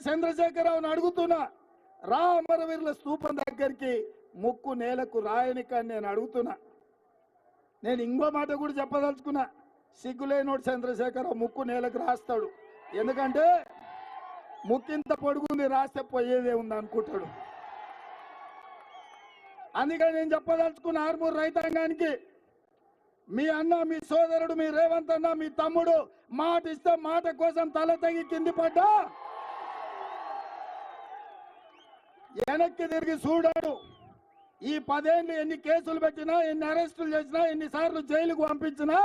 చంద్రశేఖరరావుని అడుగుతున్నా, రా అమరవీరుల స్తూపం దగ్గరికి ముక్కు నేలకు రాయనికని నేను అడుగుతున్నా. నేను ఇంకో మాట కూడా చెప్పదలుచుకున్నా, సిగ్గులేనోడు చంద్రశేఖరరావు ముక్కు నేలకు రాస్తాడు. ఎందుకంటే ముక్కింత పొడుగుంది, రాస్తే పోయేదే ఉంది అనుకుంటాడు. అందుకని నేను చెప్పదలుచుకున్న ఆర్మూర్ రైతాంగానికి, మీ అన్న, మీ సోదరుడు, మీ రేవంత్ అన్న, మీ తమ్ముడు మాట ఇస్తే మాట కోసం తల తెగి కింది పడ్డా వెనక్కి తిరిగి చూడాడు. ఈ 10 ఏళ్ళు ఎన్ని కేసులు పెట్టినా, ఎన్ని అరెస్టులు చేసినా, ఎన్నిసార్లు జైలుకు పంపించినా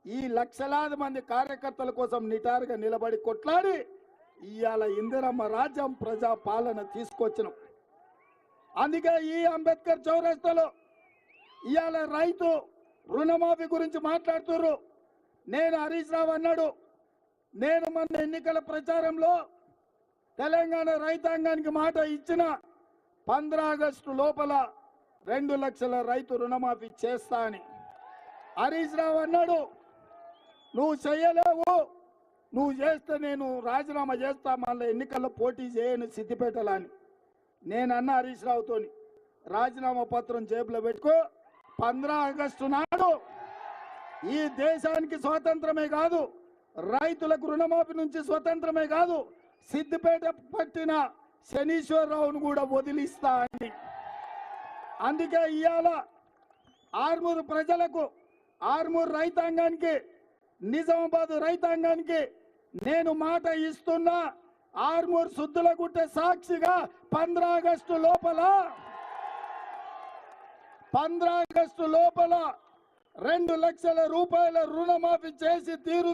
ఈ లక్షలాది మంది కార్యకర్తల కోసం నిటారుగా నిలబడి కొట్లాడి ఇవాళ ఇందిరమ్మ రాజ్యం, ప్రజా పాలన తీసుకొచ్చినాం. అందుకే ఈ అంబేద్కర్ చౌరస్తాలో ఇవాళ రైతు రుణమాఫీ గురించి మాట్లాడుతున్నారు. నేను హరీష్ రావు అన్నాడు, నేను మన ఎన్నికల ప్రచారంలో తెలంగాణ రైతాంగానికి మాట ఇచ్చిన 15 ఆగస్టు లోపల 2 లక్షల రైతు రుణమాఫీ చేస్తా అని. హరీష్ రావు అన్నాడు, నువ్వు చెయ్యలేవు, నువ్వు చేస్తే నేను రాజీనామా చేస్తా, మళ్ళీ ఎన్నికల్లో పోటీ చేయను సిద్దిపేటలో అని. నేను అన్న హరీష్ రావుతోని, రాజీనామా పత్రం జేబులో పెట్టుకో, 15 ఆగస్టు నాడు ఈ దేశానికి స్వాతంత్రమే కాదు, రైతులకు రుణమాఫీ నుంచి స్వతంత్రమే కాదు, సిద్దిపేట పట్టిన శనీశ్వరరావును కూడా వదిలిస్తా అని. అందుకే ఇవాళ ఆర్మూరు ప్రజలకు, ఆర్మూరు రైతాంగానికి, నిజామాబాద్ రైతాంగానికి నేను మాట ఇస్తున్నా, ఆర్మూరు సుద్దులగుట్ట సాక్షిగా 15 ఆగస్టు లోపల 2 లక్షల రూపాయల రుణమాఫీ చేసి తీరు